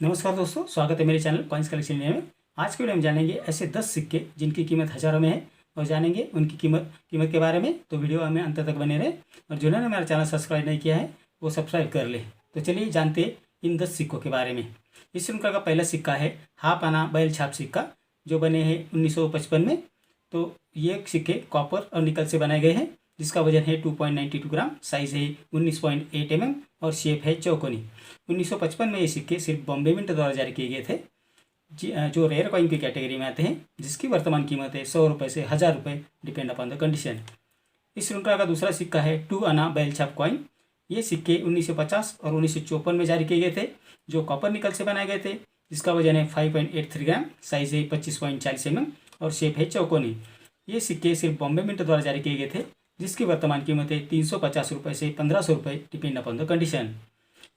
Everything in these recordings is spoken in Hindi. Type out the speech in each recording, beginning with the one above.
नमस्कार दोस्तों, स्वागत है मेरे चैनल कॉइन्स कलेक्शन इंडिया में। आज के वीडियो में जानेंगे ऐसे 10 सिक्के जिनकी कीमत हज़ारों में है और जानेंगे उनकी कीमत के बारे में। तो वीडियो में अंत तक बने रहे और जिन्होंने मेरा चैनल सब्सक्राइब नहीं किया है वो सब्सक्राइब कर ले। तो चलिए जानते हैं इन 10 सिक्कों के बारे में। इस श्रृंखला का पहला सिक्का है हाफ आना बैल छाप सिक्का, जो बने हैं 1955 में। तो ये सिक्के कॉपर और निकल से बनाए गए हैं, जिसका वजन है 2.92 ग्राम, साइज है 19.8 mm और शेप है चौकोनी। 1955 में ये सिक्के सिर्फ बॉम्बे मिंट द्वारा जारी किए गए थे, जो रेयर कॉइन की कैटेगरी में आते हैं, जिसकी वर्तमान कीमत है 100 रुपये से 1000 रुपये, डिपेंड अपॉन द कंडीशन। इस श्रृंखला का दूसरा सिक्का है 2 आना बैल छाप कॉइन। ये सिक्के 1950 और 1954 में जारी किए गए थे, जो कॉपर निकल से बनाए गए थे, जिसका वजन है 5.83 ग्राम, साइज है 25.40 mm और शेप है चौकोनी। ये सिक्के सिर्फ बॉम्बे मिंट द्वारा जारी किए गए थे, जिसकी वर्तमान कीमत है 350 रुपये से 1500 रुपये, डिपेंड अपॉन द कंडीशन।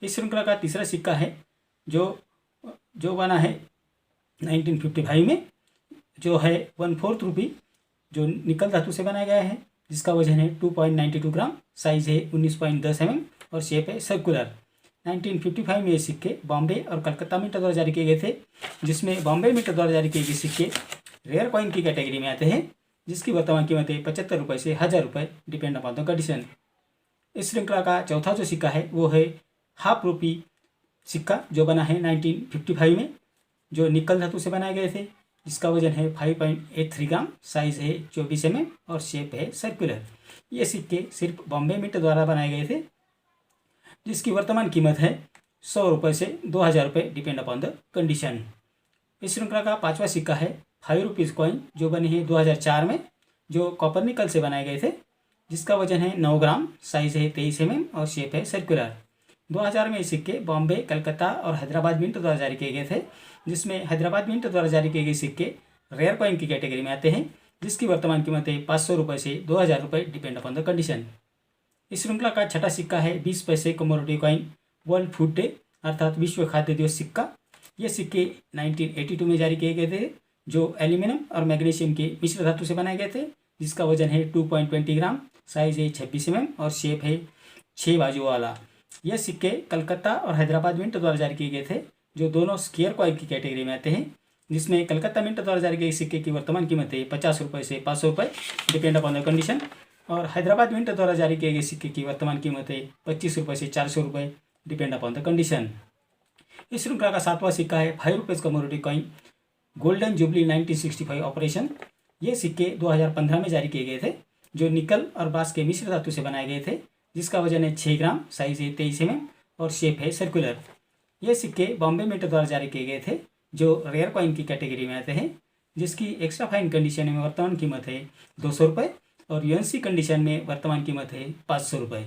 इस श्रृंखला का तीसरा सिक्का है जो बना है 1955 में, जो है 1/4 रुपी, जो निकल धातु से बनाया गया है, जिसका वजन है 2.92 ग्राम, साइज है 19.10 mm और शेप है सर्कुलर। 1955 में ये सिक्के बॉम्बे और कलकत्ता मिंट द्वारा जारी किए गए थे, जिसमें बॉम्बे मिंट द्वारा जारी किए गए सिक्के रेयर कॉइन की कैटेगरी में आते हैं, जिसकी वर्तमान कीमत है 75 रुपये से 1000 रुपये, डिपेंड अपॉन द कंडीशन। इस श्रृंखला का चौथा जो सिक्का है वो है हाफ रुपी सिक्का, जो बना है 1955 में, जो निकल धातु से बनाए गए थे, जिसका वजन है 5.83 ग्राम, साइज है 24 mm और शेप है सर्कुलर। ये सिक्के सिर्फ बॉम्बे मिंट द्वारा बनाए गए थे, जिसकी वर्तमान कीमत है 100 रुपये से 2000 रुपये, डिपेंड अपॉन द कंडीशन। इस श्रृंखला का पांचवा सिक्का है 5 रुपीज़ कॉइन, जो बने हैं 2004 में, जो कॉपर निकल से बनाए गए थे, जिसका वजन है 9 ग्राम, साइज है 23 mm और शेप है सर्कुलर। 2000 में ये सिक्के बॉम्बे, कलकत्ता और हैदराबाद मिंट द्वारा जारी किए गए थे, जिसमें हैदराबाद मिंट द्वारा जारी किए गए सिक्के रेयर कॉइन की कैटेगरी में आते हैं, जिसकी वर्तमान कीमत है 500 रुपये से 2000 रुपये, डिपेंड अपॉन द कंडीशन। इस श्रृंखला का छठा सिक्का है 20 पैसे commodity coin world food day, अर्थात विश्व खाद्य दिवस सिक्का। ये सिक्के 1982 में जारी किए गए थे, जो एल्यूमिनियम और मैग्नीशियम के मिश्र धातु से बनाए गए थे, जिसका वजन है 2.20 ग्राम, साइज है 26 mm और शेप है 6 बाजू वाला। यह सिक्के कलकत्ता और हैदराबाद मिंट द्वारा जारी किए गए थे, जो दोनों स्क्वायर कॉइन की कैटेगरी में आते हैं, जिसमें कलकत्ता मिंट द्वारा जारी किए सिक्के की वर्तमान कीमत है 50 रुपये से 500 रुपये, डिपेंड अपॉन द कंडीशन। और हैदराबाद मिंट द्वारा जारी किए गए सिक्के की वर्तमान कीमत है 25 रुपये से 400 रुपये, डिपेंड अपॉन द कंडीशन। इस श्रृंखला का सातवां सिक्का है 5 rupees commodity coin golden jubilee 1965 operation. ये सिक्के 2015 में जारी किए गए थे, जो निकल और ब्रास के मिश्र धातु से बनाए गए थे, जिसका वजन है 6 ग्राम, साइज है 23 mm और शेप है सर्कुलर। ये सिक्के बॉम्बे मिंट द्वारा जारी किए गए थे, जो रेयर कॉइन की कैटेगरी में आते हैं, जिसकी एक्स्ट्रा फाइन कंडीशन में वर्तमान कीमत है 200 रुपये और यूएनसी कंडीशन में वर्तमान कीमत है 500 रुपये।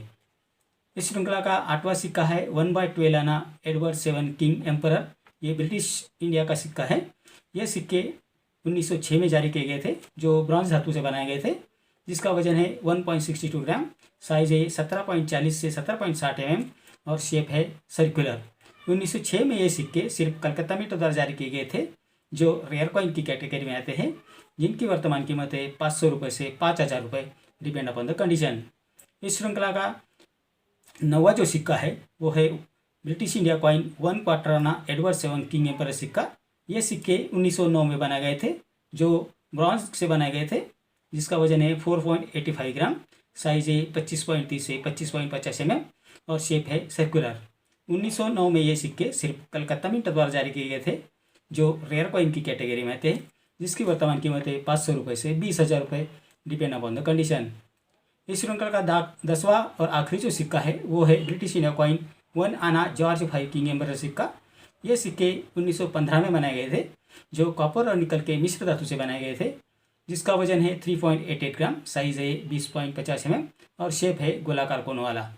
इस श्रृंखला का आठवां सिक्का है 1/12 आना एडवर्ड 7 किंग एम्परर। ये ब्रिटिश इंडिया का सिक्का है। ये सिक्के 1906 में जारी किए गए थे, जो ब्रॉन्ज धातु से बनाए गए थे, जिसका वजन है 1.62 ग्राम, साइज है 17.40 से 17.60 mm और शेप है सर्कुलर। 1906 में ये सिक्के सिर्फ कलकत्ता मिंट द्वारा जारी किए गए थे, जो रेयर कॉइन की कैटेगरी में आते हैं, जिनकी वर्तमान कीमत है 500 रुपये से 5000 रुपये, डिपेंड अपॉन द कंडीशन। इस श्रृंखला का नौवा जो सिक्का है वो है ब्रिटिश इंडिया कॉइन 1/4 आना एडवर्ड 7 किंग एम्परर सिक्का। ये सिक्के 1909 में बनाए गए थे, जो ब्रॉन्ज से बनाए गए थे, जिसका वजन है 4.85 ग्राम, साइज है 25.30 से 25.50 mm और शेप है सर्कुलर। 1909 में ये सिक्के सिर्फ कलकत्ता मिंट द्वारा जारी किए गए थे, जो रेयर कॉइन की कैटेगरी में आते हैं, जिसकी वर्तमान कीमत है 500 रुपये से 20,000 रुपये, डिपेंड अपॉन द कंडीशन। इस श्रृंखला का 10वां और आखिरी जो सिक्का है वो है ब्रिटिश इंडिया कॉइन 1 आना जॉर्ज 5 किंग एम्परर सिक्का। ये सिक्के 1915 में बनाए गए थे, जो कॉपर और निकल के मिश्र धातु से बनाए गए थे, जिसका वजन है 3.88 ग्राम, साइज है 20.50 mm और शेप है गोलाकार कोन वाला।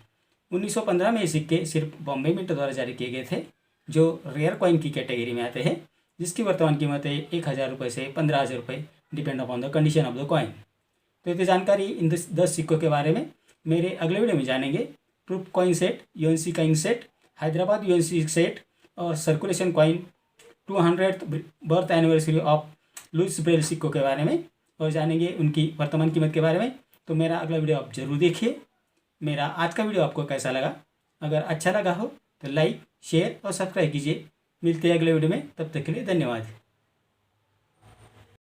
1915 में ये सिक्के सिर्फ बॉम्बे मिंट द्वारा जारी किए गए थे, जो रेयर कॉइन की कैटेगरी में आते हैं, जिसकी वर्तमान कीमत है 1000 रुपये से 15,000 रुपये, depend upon the condition of the coin. तो इतनी जानकारी इन 10 सिक्कों के बारे में मेरे अगले वीडियो में जानेंगे। Proof coin set, UNC coin set, Hyderabad UNC set और circulation coin 200th birth anniversary of Louis Braille सिक्कों के बारे में और जानेंगे उनकी वर्तमान कीमत के बारे में। तो मेरा अगला वीडियो आप जरूर देखिए। मेरा आज का वीडियो आपको कैसा लगा? अगर अच्छा लगा हो तो लाइक, शेयर और सब्सक्राइब कीजिए। मिलते हैं अगले वीडियो में, तब तक के लिए धन्यवाद।